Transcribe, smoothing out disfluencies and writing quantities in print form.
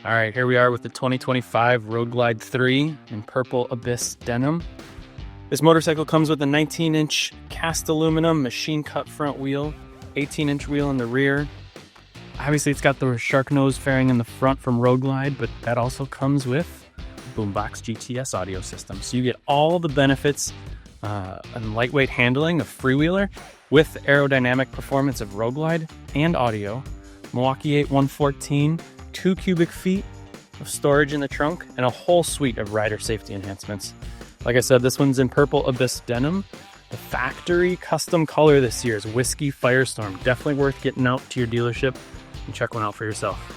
All right, here we are with the 2025 Road Glide 3 in purple abyss denim. This motorcycle comes with a 19-inch cast aluminum machine cut front wheel, 18-inch wheel in the rear. Obviously, it's got the shark nose fairing in the front from Road Glide, but that also comes with Boombox GTS audio system. So you get all the benefits and lightweight handling of freewheeler with aerodynamic performance of Road Glide and audio. Milwaukee-Eight 114, 2 cubic feet of storage in the trunk, and a whole suite of rider safety enhancements. Like I said, this one's in purple abyss denim. The factory custom color this year is Whiskey Firestorm. Definitely worth getting out to your dealership and check one out for yourself.